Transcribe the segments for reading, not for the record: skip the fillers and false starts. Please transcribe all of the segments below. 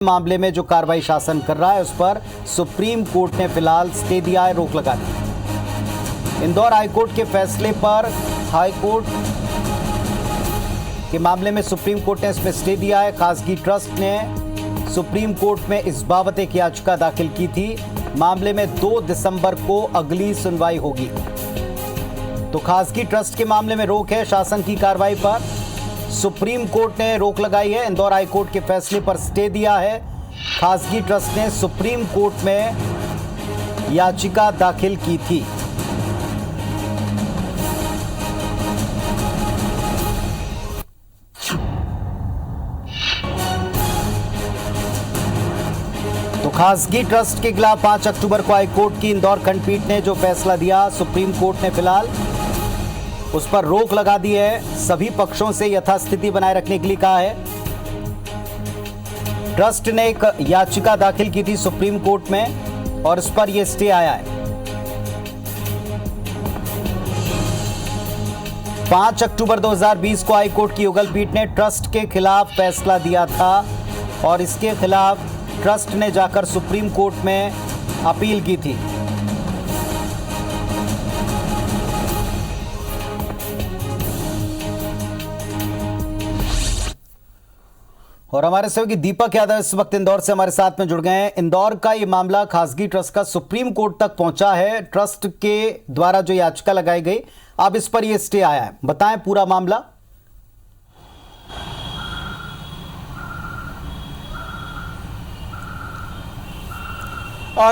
मामले में जो कार्रवाई शासन कर रहा है उस पर सुप्रीम कोर्ट ने फिलहाल स्टे दिया है, रोक लगा दी। इंदौर हाईकोर्ट के फैसले पर हाईकोर्ट के मामले में सुप्रीम कोर्ट ने इसमें स्टे दिया है। खासगी ट्रस्ट ने सुप्रीम कोर्ट में इस बाबत एक याचिका दाखिल की थी। मामले में 2 दिसंबर को अगली सुनवाई होगी। तो खासगी ट्रस्ट के मामले में रोक है, शासन की कार्रवाई पर सुप्रीम कोर्ट ने रोक लगाई है। इंदौर हाईकोर्ट के फैसले पर स्टे दिया है। खासगी ट्रस्ट ने सुप्रीम कोर्ट में याचिका दाखिल की थी। तो खासगी ट्रस्ट के खिलाफ 5 अक्टूबर को हाईकोर्ट की इंदौर खंडपीठ ने जो फैसला दिया, सुप्रीम कोर्ट ने फिलहाल उस पर रोक लगा दी है। सभी पक्षों से यथास्थिति बनाए रखने के लिए कहा है। ट्रस्ट ने एक याचिका दाखिल की थी सुप्रीम कोर्ट में और इस पर यह स्टे आया है। 5 अक्टूबर 2020 को हाईकोर्ट की युगल पीठ ने ट्रस्ट के खिलाफ फैसला दिया था और इसके खिलाफ ट्रस्ट ने जाकर सुप्रीम कोर्ट में अपील की थी। और हमारे सहयोगी दीपक यादव इस वक्त इंदौर से हमारे साथ में जुड़ गए हैं। इंदौर का ये मामला खासगी ट्रस्ट का सुप्रीम कोर्ट तक पहुंचा है। ट्रस्ट के द्वारा जो याचिका लगाई गई, अब इस पर ये स्टे आया है। बताएं पूरा मामला।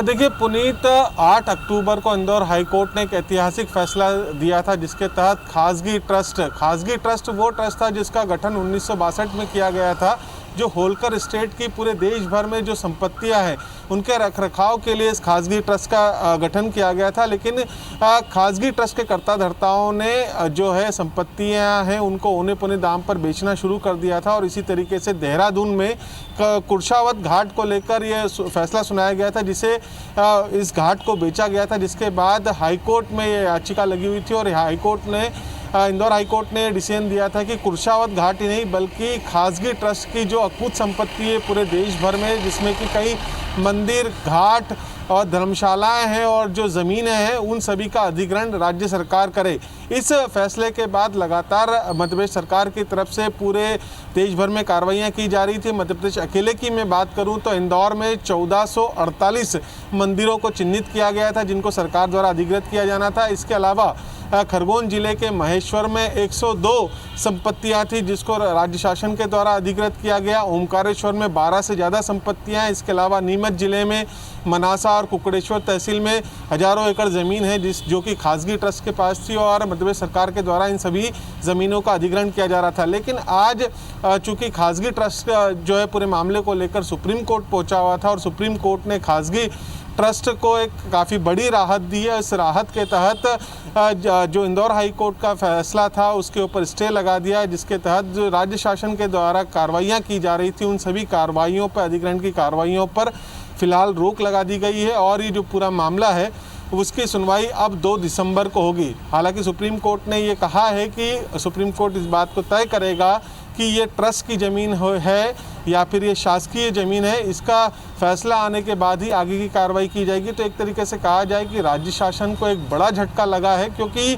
देखिए पुनीत, 8 अक्टूबर को इंदौर हाईकोर्ट ने एक ऐतिहासिक फैसला दिया था जिसके तहत खासगी ट्रस्ट वो ट्रस्ट था जिसका गठन 1962 में किया गया था। जो होलकर स्टेट की पूरे देश भर में जो संपत्तियां हैं उनके रखरखाव के लिए इस खासगी ट्रस्ट का गठन किया गया था। लेकिन खासगी ट्रस्ट के कर्ता धर्ताओं ने जो है संपत्तियां हैं उनको औने पौने दाम पर बेचना शुरू कर दिया था और इसी तरीके से देहरादून में कुर्शावत घाट को लेकर यह फैसला सुनाया गया था जिसे इस घाट को बेचा गया था। जिसके बाद हाईकोर्ट में ये याचिका लगी हुई थी और इंदौर हाईकोर्ट ने डिसीजन दिया था कि कुर्शावत घाट ही नहीं बल्कि खासगी ट्रस्ट की जो अकूत संपत्ति है पूरे देश भर में, जिसमें कि कई मंदिर, घाट और धर्मशालाएं हैं और जो ज़मीनें हैं उन सभी का अधिग्रहण राज्य सरकार करे। इस फैसले के बाद लगातार मध्य प्रदेश सरकार की तरफ से पूरे देश भर में कार्रवाइयाँ की जा रही थी। मध्य प्रदेश अकेले की मैं बात करूं तो इंदौर में 1448 मंदिरों को चिन्हित किया गया था जिनको सरकार द्वारा अधिग्रहित किया जाना था। इसके अलावा खरगोन जिले के महेश्वर में 102 संपत्तियां थी जिसको राज्य शासन के द्वारा अधिग्रहित किया गया। ओमकारेश्वर में 12 से ज़्यादा संपत्तियां हैं। इसके अलावा नीमच जिले में मनासा और कुकड़ेश्वर तहसील में हजारों एकड़ ज़मीन है जो कि खासगी ट्रस्ट के पास थी और मध्य प्रदेश सरकार के द्वारा इन सभी ज़मीनों का अधिग्रहण किया जा रहा था। लेकिन आज चूँकि खासगी ट्रस्ट जो है पूरे मामले को लेकर सुप्रीम कोर्ट पहुँचा हुआ था और सुप्रीम कोर्ट ने खासगी ट्रस्ट को एक काफ़ी बड़ी राहत दी है। इस राहत के तहत जो इंदौर हाई कोर्ट का फैसला था उसके ऊपर स्टे लगा दिया है, जिसके तहत जो राज्य शासन के द्वारा कार्रवाइयाँ की जा रही थी उन सभी कार्रवाइयों पर, अधिग्रहण की कार्रवाइयों पर फिलहाल रोक लगा दी गई है और ये जो पूरा मामला है उसकी सुनवाई अब 2 दिसंबर को होगी। हालांकि सुप्रीम कोर्ट ने ये कहा है कि सुप्रीम कोर्ट इस बात को तय करेगा कि ये ट्रस्ट की ज़मीन है या फिर ये शासकीय ज़मीन है। इसका फैसला आने के बाद ही आगे की कार्रवाई की जाएगी। तो एक तरीके से कहा जाए कि राज्य शासन को एक बड़ा झटका लगा है क्योंकि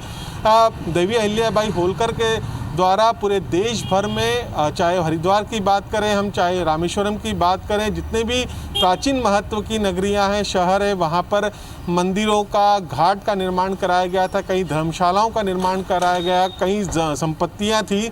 देवी अहिल्याबाई होलकर के द्वारा पूरे देश भर में, चाहे हरिद्वार की बात करें हम, चाहे रामेश्वरम की बात करें, जितने भी प्राचीन महत्व की नगरियां हैं, शहर है, वहां पर मंदिरों का, घाट का निर्माण कराया गया था, कई धर्मशालाओं का निर्माण कराया गया, कई संपत्तियां थी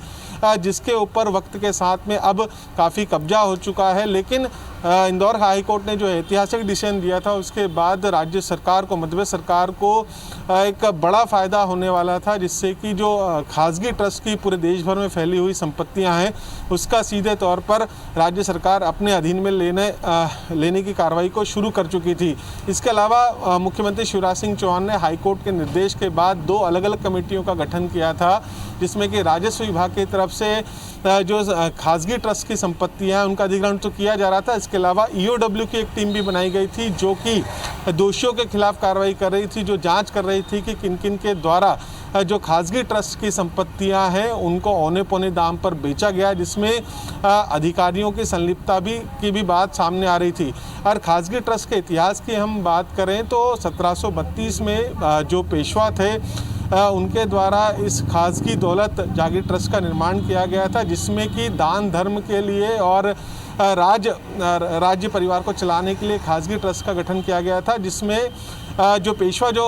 जिसके ऊपर वक्त के साथ में अब काफ़ी कब्जा हो चुका है। लेकिन इंदौर हाई कोर्ट ने जो ऐतिहासिक डिसीजन दिया था उसके बाद राज्य सरकार को, मध्य प्रदेश सरकार को एक बड़ा फ़ायदा होने वाला था जिससे कि जो खासगी ट्रस्ट की पूरे देश भर में फैली हुई संपत्तियां हैं उसका सीधे तौर पर राज्य सरकार अपने अधीन में लेने की कार्रवाई को शुरू कर चुकी थी। इसके अलावा मुख्यमंत्री शिवराज सिंह चौहान ने हाईकोर्ट के निर्देश के बाद 2 अलग अलग कमेटियों का गठन किया था जिसमें कि राजस्व विभाग की तरफ तरफ से जो खासगी ट्रस्ट की संपत्तियां हैं उनका अधिग्रहण तो किया जा रहा था। इसके अलावा ईओडब्ल्यू की एक टीम भी बनाई गई थी जो कि दोषियों के खिलाफ कार्रवाई कर रही थी, जो जांच कर रही थी कि किन किन के द्वारा जो खासगी ट्रस्ट की संपत्तियां हैं उनको औने पौने दाम पर बेचा गया, जिसमें अधिकारियों की संलिप्तता की भी बात सामने आ रही थी। और खासगी ट्रस्ट के इतिहास की हम बात करें तो 1732 में जो पेशवा थे उनके द्वारा इस खासगी दौलत जागीर ट्रस्ट का निर्माण किया गया था, जिसमें कि दान धर्म के लिए और राज्य परिवार को चलाने के लिए खासगी ट्रस्ट का गठन किया गया था, जिसमें जो पेशवा जो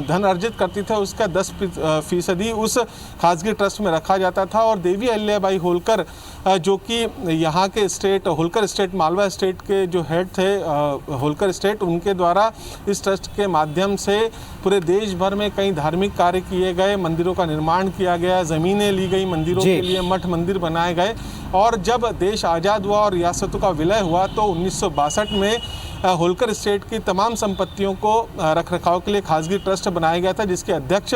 धन अर्जित करती थे उसका 10% उस खासगी ट्रस्ट में रखा जाता था। और देवी अहिल्याबाई होलकर जो कि यहाँ के state Holkar state Malwa state के जो हेड थे होलकर स्टेट, उनके द्वारा इस ट्रस्ट के माध्यम से पूरे देश भर में कई धार्मिक कार्य किए गए, मंदिरों का निर्माण किया गया, ज़मीनें ली गई मंदिरों के लिए, मठ मंदिर बनाए गए। और जब देश आज़ाद हुआ और रियासतों का विलय हुआ तो 1962 में होलकर स्टेट की तमाम संपत्तियों को रख रखाव के लिए खासगी ट्रस्ट बनाया गया था, जिसके अध्यक्ष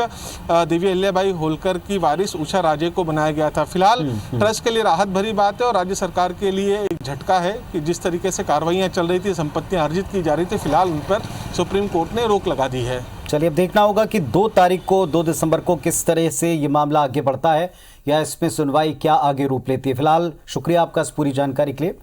देवी अहिल्याबाई होलकर की वारिस उषा राजे को बनाया गया था। फिलहाल ट्रस्ट के लिए राहत भरी बात है और राज्य सरकार के लिए एक झटका है कि जिस तरीके से कार्रवाइयाँ चल रही थी, संपत्तियाँ अर्जित की जा रही थी, फिलहाल उन पर सुप्रीम कोर्ट ने रोक लगा दी है। चलिए अब देखना होगा कि 2 दिसंबर को किस तरह से ये मामला आगे बढ़ता है या इसमें सुनवाई क्या आगे रूप लेती है। फिलहाल शुक्रिया आपका इस पूरी जानकारी के लिए।